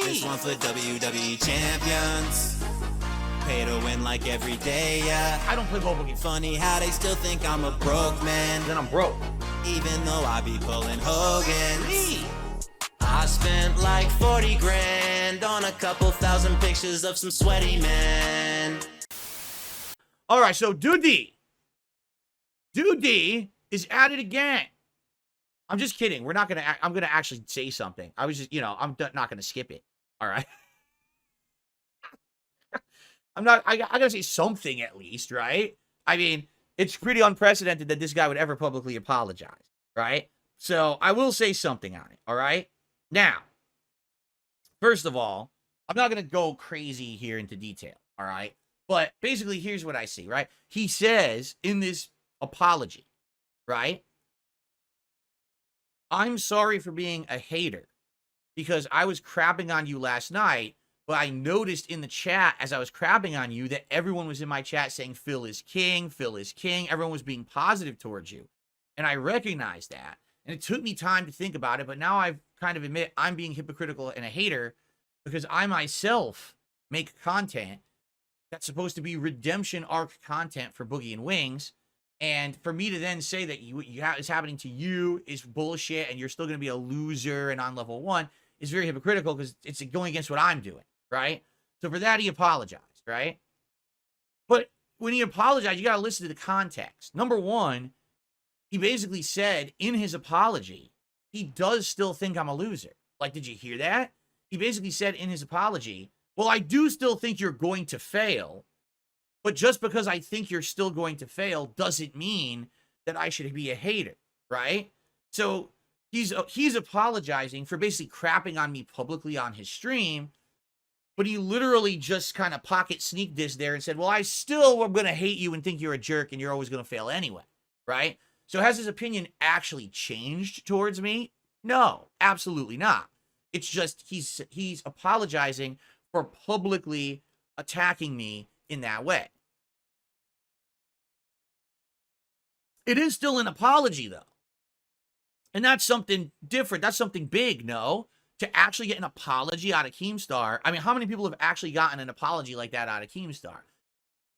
This one for WWE champions. Pay to win like every day, yeah. I don't play mobile games. Funny how they still think I'm a broke man. Then I'm broke. Even though I be pulling Hogan. I spent like 40 grand on a couple thousand pictures of some sweaty men. All right, so Dude D is at it again. I'm just kidding. I'm gonna actually say something. I was just, I'm not gonna skip it. All right. I gotta say something at least, right? I mean, it's pretty unprecedented that this guy would ever publicly apologize, right? So I will say something on it, all right? Now, first of all, I'm not gonna go crazy here into detail, all right? But basically, here's what I see, right? He says in this apology, right? I'm sorry for being a hater because I was crapping on you last night, but I noticed in the chat as I was crapping on you that everyone was in my chat saying Phil is king, Phil is king. Everyone was being positive towards you. And I recognized that. And it took me time to think about it, but now I've kind of admit I'm being hypocritical and a hater because I myself make content that's supposed to be redemption arc content for Boogie and Wings. And for me to then say that is happening to you is bullshit and you're still going to be a loser and on level 1 is very hypocritical because it's going against what I'm doing, right? So for that, he apologized, right? But when he apologized, you got to listen to the context. Number one, he basically said in his apology, he does still think I'm a loser. Like, did you hear that? He basically said in his apology, well, I do still think you're going to fail. But just because I think you're still going to fail doesn't mean that I should be a hater, right? So he's apologizing for basically crapping on me publicly on his stream, but he literally just kind of pocket sneak this there and said, well, I still am going to hate you and think you're a jerk and you're always going to fail anyway, right? So has his opinion actually changed towards me? No, absolutely not. It's just he's apologizing for publicly attacking me in that way. It is still an apology, though. And that's something different. That's something big, no? To actually get an apology out of Keemstar. I mean, how many people have actually gotten an apology like that out of Keemstar?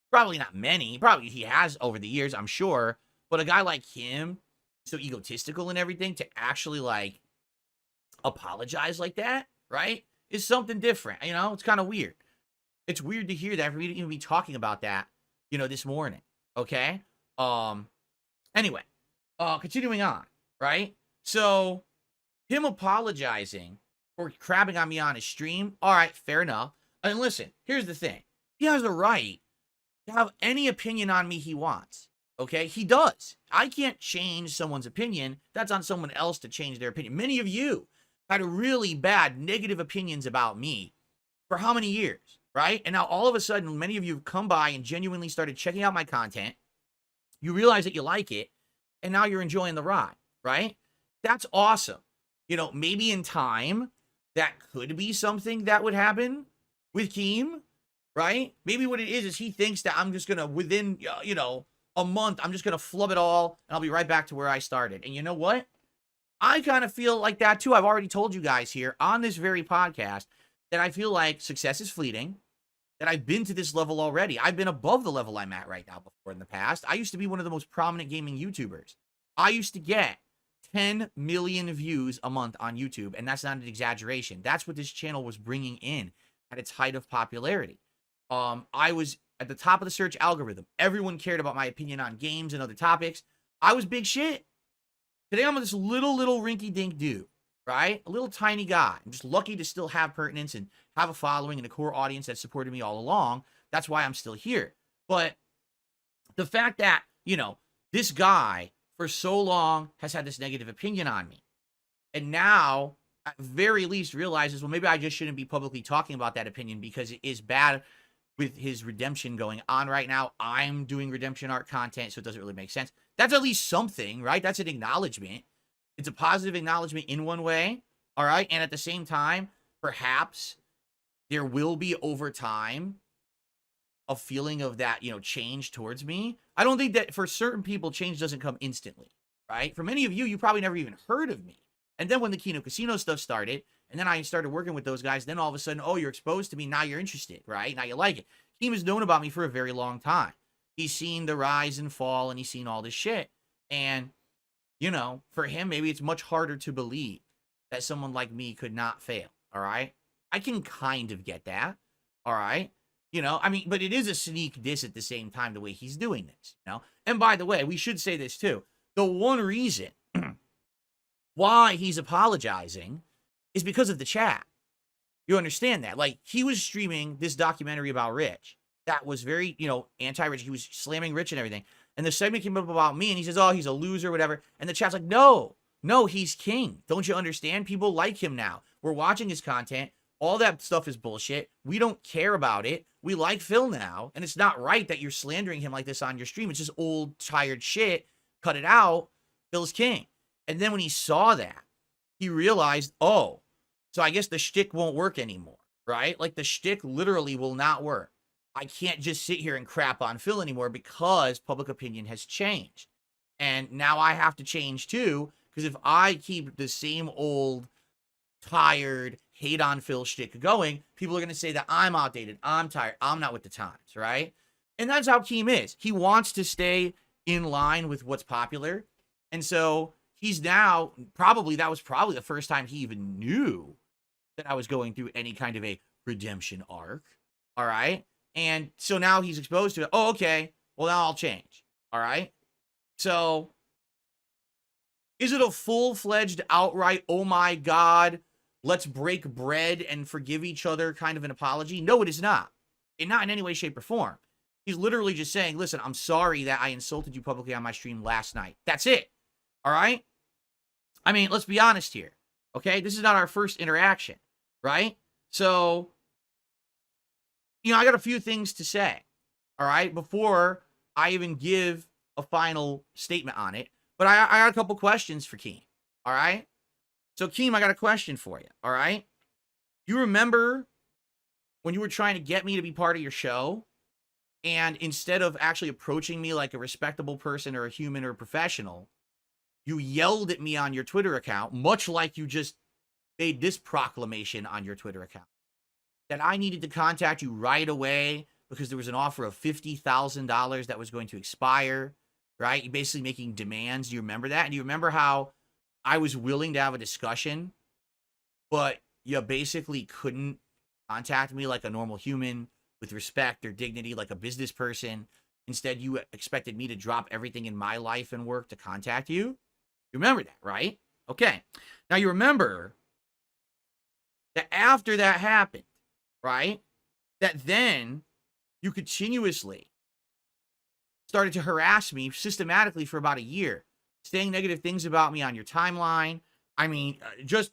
Probably not many. Probably he has over the years, I'm sure. But a guy like him, so egotistical and everything, to actually, like, apologize like that, right, is something different. It's kind of weird. It's weird to hear that, for me to even be talking about that, this morning, okay? Anyway, continuing on, right? So, him apologizing for crabbing on me on his stream, all right, fair enough. And listen, here's the thing. He has the right to have any opinion on me he wants, okay? He does. I can't change someone's opinion. That's on someone else to change their opinion. Many of you had really bad negative opinions about me for how many years? Right? And now all of a sudden, many of you have come by and genuinely started checking out my content. You realize that you like it, and now you're enjoying the ride, right? That's awesome. Maybe in time, that could be something that would happen with Keem, right? Maybe what it is he thinks that I'm just going to, within, a month, I'm just going to flub it all, and I'll be right back to where I started. And you know what? I kind of feel like that, too. I've already told you guys here on this very podcast that I feel like success is fleeting, that I've been to this level already. I've been above the level I'm at right now before in the past. I used to be one of the most prominent gaming YouTubers. I used to get 10 million views a month on YouTube, and that's not an exaggeration. That's what this channel was bringing in at its height of popularity. I was at the top of the search algorithm. Everyone cared about my opinion on games and other topics. I was big shit. Today, I'm this little rinky-dink dude. Right? A little tiny guy. I'm just lucky to still have pertinence and have a following and a core audience that supported me all along. That's why I'm still here. But the fact that, this guy for so long has had this negative opinion on me. And now, at very least, realizes, well, maybe I just shouldn't be publicly talking about that opinion because it is bad with his redemption going on right now. I'm doing redemption art content, so it doesn't really make sense. That's at least something, right? That's an acknowledgement. It's a positive acknowledgement in one way, all right? And at the same time, perhaps there will be over time a feeling of that, change towards me. I don't think that for certain people, change doesn't come instantly, right? For many of you, you probably never even heard of me. And then when the Kino Casino stuff started, and then I started working with those guys, then all of a sudden, oh, you're exposed to me. Now you're interested, right? Now you like it. Keem has known about me for a very long time. He's seen the rise and fall, and he's seen all this shit. And, you know, for him, maybe it's much harder to believe that someone like me could not fail, all right? I can kind of get that, all right? You know, I mean, but it is a sneak diss at the same time, the way he's doing this, you know? And by the way, we should say this too. The one reason why he's apologizing is because of the chat. You understand that? Like, he was streaming this documentary about Rich that was very, you know, anti-Rich. He was slamming Rich and everything. And the segment came up about me, and he says, oh, he's a loser, whatever. And the chat's like, no, he's king. Don't you understand? People like him now. We're watching his content. All that stuff is bullshit. We don't care about it. We like Phil now. And it's not right that you're slandering him like this on your stream. It's just old, tired shit. Cut it out. Phil's king. And then when he saw that, he realized, oh, so I guess the shtick won't work anymore, right? Like, the shtick literally will not work. I can't just sit here and crap on Phil anymore because public opinion has changed. And now I have to change too, because if I keep the same old, tired, hate on Phil shtick going, people are going to say that I'm outdated, I'm tired, I'm not with the times, right? And that's how Keem is. He wants to stay in line with what's popular. And so he's now, that was probably the first time he even knew that I was going through any kind of a redemption arc, all right? And so now he's exposed to it. Oh, okay, well, now I'll change, all right? So is it a full-fledged, outright, oh my God, let's break bread and forgive each other kind of an apology? No, it is not. And not in any way, shape, or form. He's literally just saying, listen, I'm sorry that I insulted you publicly on my stream last night. That's it. All right? I mean, let's be honest here. Okay? This is not our first interaction, right? So, you know, I got a few things to say, all right, before I even give a final statement on it. But I got a couple questions for Keem, all right? So, Keem, I got a question for you, all right? You remember when you were trying to get me to be part of your show, and instead of actually approaching me like a respectable person or a human or a professional, you yelled at me on your Twitter account, much like you just made this proclamation on your Twitter account, that I needed to contact you right away because there was an offer of $50,000 that was going to expire, right? You're basically making demands. Do you remember that? And do you remember how I was willing to have a discussion, but you basically couldn't contact me like a normal human with respect or dignity, like a business person? Instead, you expected me to drop everything in my life and work to contact you. You remember that, right? Okay. Now, you remember that after that happened, right, that then you continuously started to harass me systematically for about a year, saying negative things about me on your timeline. I mean, just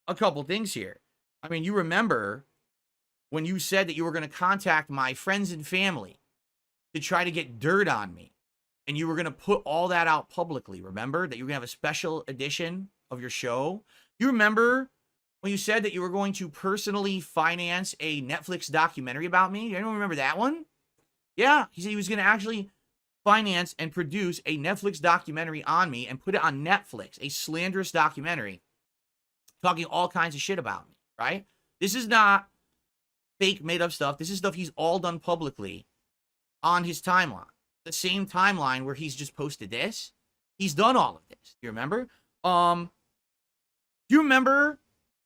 a couple things here. I mean, you remember when you said that you were going to contact my friends and family to try to get dirt on me, and you were going to put all that out publicly. Remember that you were going to have a special edition of your show? You remember when you said that you were going to personally finance a Netflix documentary about me? Anyone remember that one? Yeah, he said he was going to actually finance and produce a Netflix documentary on me and put it on Netflix, a slanderous documentary talking all kinds of shit about me, right? This is not fake made up stuff. This is stuff he's all done publicly on his timeline. The same timeline where he's just posted this. He's done all of this. Do you remember? Do you remember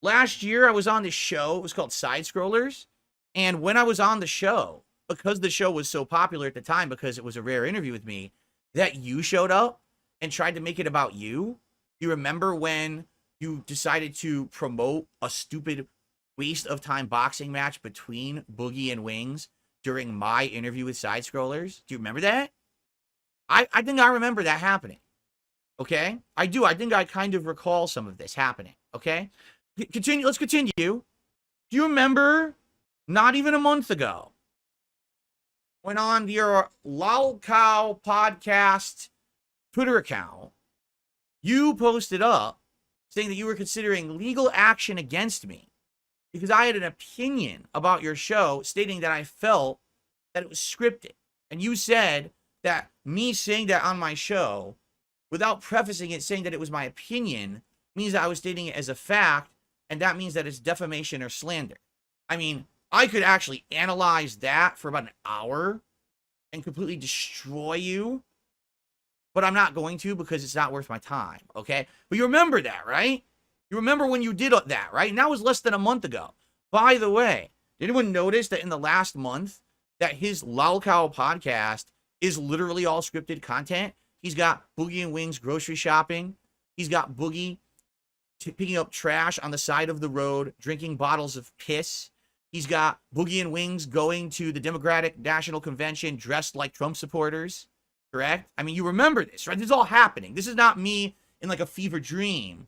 last year I was on this show? It was called Side Scrollers. And when I was on the show, because the show was so popular at the time, because it was a rare interview with me, that you showed up and tried to make it about you. You remember when you decided to promote a stupid waste of time boxing match between Boogie and Wings during my interview with Side Scrollers? Do you remember that? I think I remember that happening. Okay? I do. I think I kind of recall some of this happening. Okay? Continue. Let's continue. Do you remember not even a month ago when on your Lolcow podcast Twitter account, you posted up saying that you were considering legal action against me because I had an opinion about your show stating that I felt that it was scripted. And you said that me saying that on my show, without prefacing it, saying that it was my opinion, means that I was stating it as a fact, and that means that it's defamation or slander. I mean, I could actually analyze that for about an hour and completely destroy you, but I'm not going to because it's not worth my time, okay? But you remember that, right? You remember when you did that, right? And that was less than a month ago. By the way, did anyone notice that in the last month that his Lolcow podcast is literally all scripted content? He's got Boogie and Wings grocery shopping. He's got Boogie picking up trash on the side of the road, drinking bottles of piss. He's got Boogie and Wings going to the Democratic National Convention dressed like Trump supporters, correct? I mean, you remember this, right? This is all happening. This is not me in like a fever dream.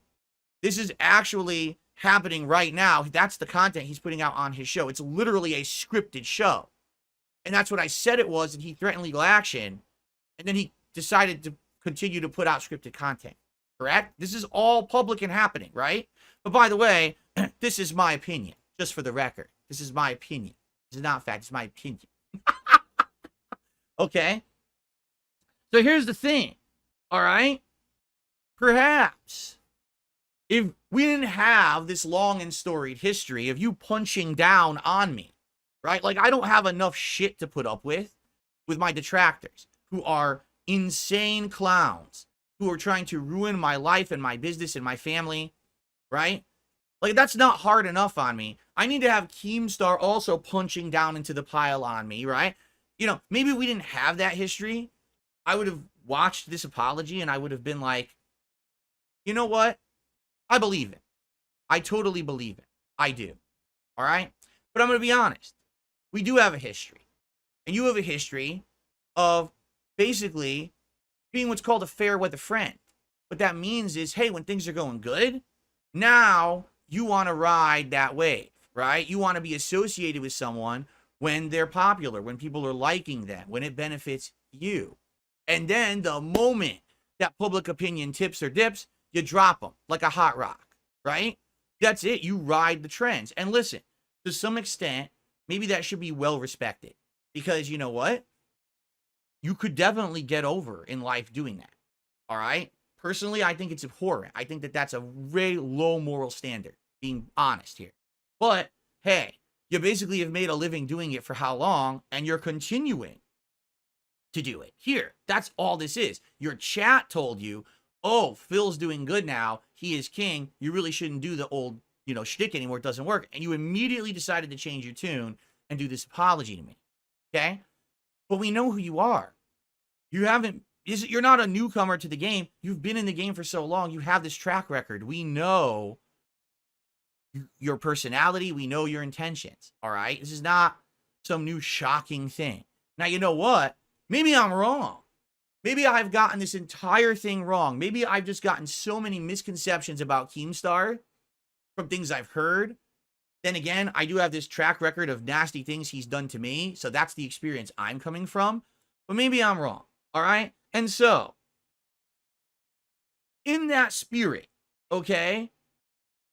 This is actually happening right now. That's the content he's putting out on his show. It's literally a scripted show. And that's what I said it was, and he threatened legal action. And then he decided to continue to put out scripted content, correct? This is all public and happening, right? But by the way, this is my opinion, just for the record. This is my opinion. This is not fact. It's my opinion. Okay? So here's the thing, all right? Perhaps if we didn't have this long and storied history of you punching down on me, right? Like, I don't have enough shit to put up with my detractors who are insane clowns who are trying to ruin my life and my business and my family, right? Like, that's not hard enough on me. I need to have Keemstar also punching down into the pile on me, right? You know, maybe we didn't have that history. I would have watched this apology and I would have been like, you know what? I believe it. I totally believe it. I do. All right? But I'm going to be honest. We do have a history. And you have a history of basically being what's called a fair weather friend. What that means is, hey, when things are going good, now you want to ride that wave, right? You want to be associated with someone when they're popular, when people are liking them, when it benefits you. And then the moment that public opinion tips or dips, you drop them like a hot rock, right? That's it. You ride the trends. And listen, to some extent, maybe that should be well respected. Because you know what? You could definitely get over in life doing that. All right? Personally, I think it's abhorrent. I think that that's a very low moral standard, being honest here. But, hey, you basically have made a living doing it for how long, and you're continuing to do it. Here, that's all this is. Your chat told you, oh, Phil's doing good now. He is king. You really shouldn't do the old, shtick anymore. It doesn't work. And you immediately decided to change your tune and do this apology to me. Okay? But we know who you are. You're not a newcomer to the game. You've been in the game for so long. You have this track record. We know your personality. We know your intentions. All right? This is not some new shocking thing. Now, you know what? Maybe I'm wrong. Maybe I've gotten this entire thing wrong. Maybe I've just gotten so many misconceptions about Keemstar from things I've heard. Then again, I do have this track record of nasty things he's done to me. So that's the experience I'm coming from. But maybe I'm wrong. All right? And so, in that spirit, okay,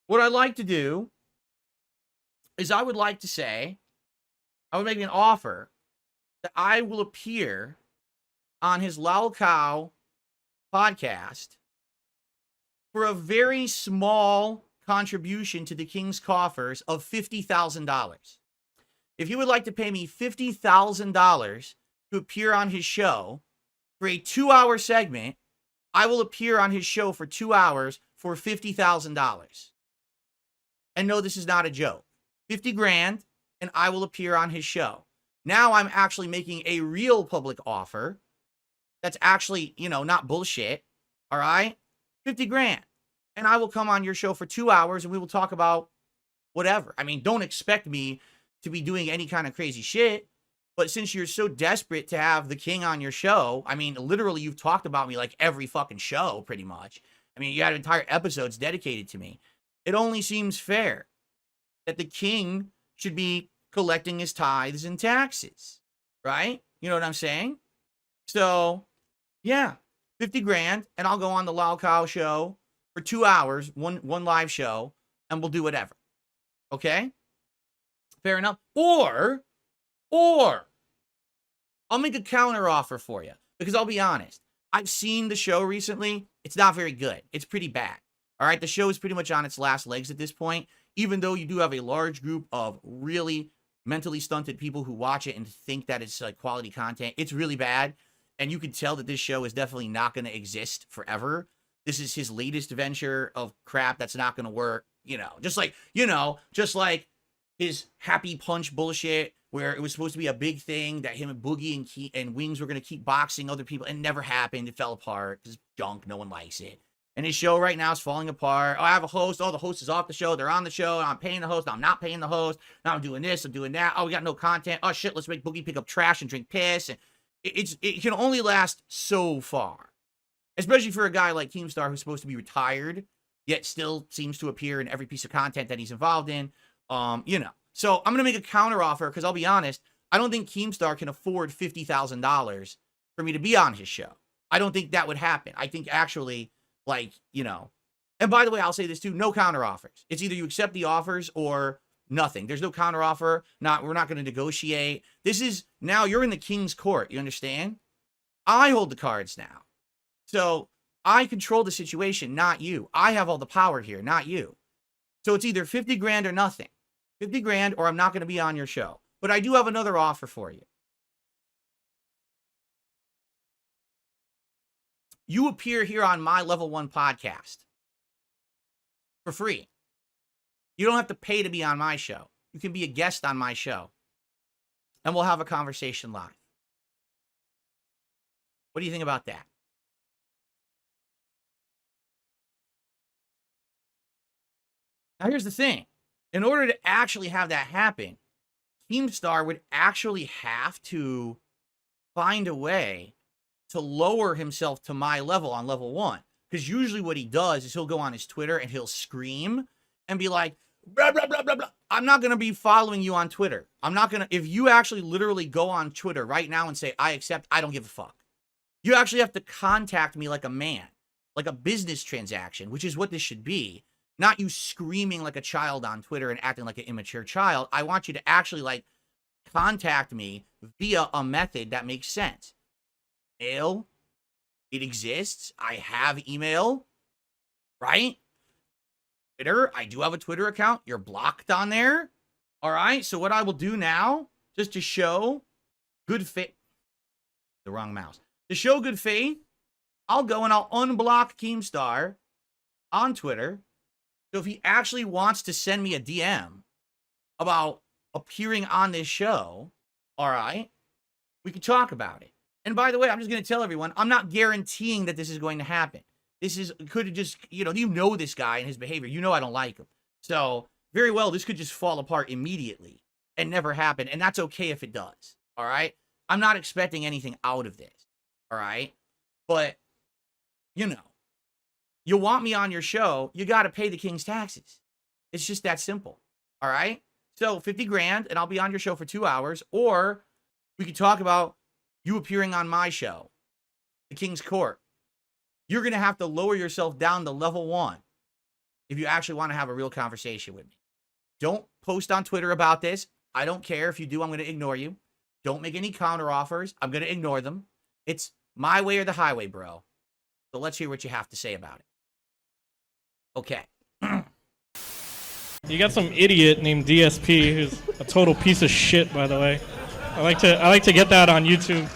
what I'd like to do is I would like to say, I would make an offer that I will appear on his Lolcow podcast for a very small contribution to the king's coffers of $50,000. If he would like to pay me $50,000 to appear on his show for a 2-hour segment, I will appear on his show for 2 hours for $50,000. And no, this is not a joke. 50 grand, and I will appear on his show. Now I'm actually making a real public offer that's actually, not bullshit. All right? 50 grand. And I will come on your show for 2 hours and we will talk about whatever. I mean, don't expect me to be doing any kind of crazy shit. But since you're so desperate to have the king on your show, I mean, literally you've talked about me like every fucking show pretty much. I mean, you had entire episodes dedicated to me. It only seems fair that the king should be collecting his tithes and taxes, right? You know what I'm saying? So, yeah, 50 grand, and I'll go on the Lolcow show for 2 hours, one live show, and we'll do whatever. Okay? Fair enough. Or, I'll make a counter offer for you, because I'll be honest. I've seen the show recently. It's not very good. It's pretty bad. All right, the show is pretty much on its last legs at this point, even though you do have a large group of really mentally stunted people who watch it and think that it's like quality content. It's really bad, and you can tell that this show is definitely not going to exist forever. This is his latest venture of crap that's not going to work, just like his Happy Punch bullshit, where it was supposed to be a big thing that him and Boogie and Wings were going to keep boxing other people, and it never happened. It fell apart. It's junk. No one likes it. And his show right now is falling apart. Oh, I have a host. Oh, the host is off the show. They're on the show. I'm paying the host. I'm not paying the host. Now I'm doing this. I'm doing that. Oh, we got no content. Oh, shit. Let's make Boogie pick up trash and drink piss. And it can only last so far, especially for a guy like Keemstar who's supposed to be retired, yet still seems to appear in every piece of content that he's involved in. So I'm going to make a counter offer because I'll be honest, I don't think Keemstar can afford $50,000 for me to be on his show. I don't think that would happen. I think actually, and by the way, I'll say this too, no counter offers. It's either you accept the offers or nothing. There's no counter offer. We're not going to negotiate. This is, now you're in the king's court. You understand? I hold the cards now. So I control the situation, not you. I have all the power here, not you. So it's either 50 grand or nothing. 50 grand or I'm not going to be on your show. But I do have another offer for you. You appear here on my Level 1 podcast for free. You don't have to pay to be on my show. You can be a guest on my show. And we'll have a conversation live. What do you think about that? Now, here's the thing. In order to actually have that happen, Keemstar would actually have to find a way to lower himself to my level on level 1. Because usually what he does is he'll go on his Twitter and he'll scream and be like, blah, blah, blah, blah, blah. I'm not going to be following you on Twitter. I'm not going to, if you actually literally go on Twitter right now and say, I accept, I don't give a fuck. You actually have to contact me like a man, like a business transaction, which is what this should be. Not you screaming like a child on Twitter and acting like an immature child. I want you to actually contact me via a method that makes sense. Email, it exists. I have email, right? Twitter, I do have a Twitter account. You're blocked on there. All right. So what I will do now, just to show good faith, the wrong mouse, to show good faith, I'll go and I'll unblock Keemstar on Twitter. So if he actually wants to send me a DM about appearing on this show, all right, we can talk about it. And by the way, I'm just going to tell everyone, I'm not guaranteeing that this is going to happen. This is, could just, you know this guy and his behavior. You know I don't like him. So very well, this could just fall apart immediately and never happen. And that's okay if it does. All right. I'm not expecting anything out of this. All right. But, you want me on your show, you got to pay the king's taxes. It's just that simple. All right. So 50 grand and I'll be on your show for 2 hours, or we could talk about you appearing on my show, the King's Court. You're going to have to lower yourself down to level 1 if you actually want to have a real conversation with me. Don't post on Twitter about this. I don't care. If you do, I'm going to ignore you. Don't make any counter offers. I'm going to ignore them. It's my way or the highway, bro. So let's hear what you have to say about it. Okay. You got some idiot named DSP who's a total piece of shit, by the way. I like to get that on YouTube.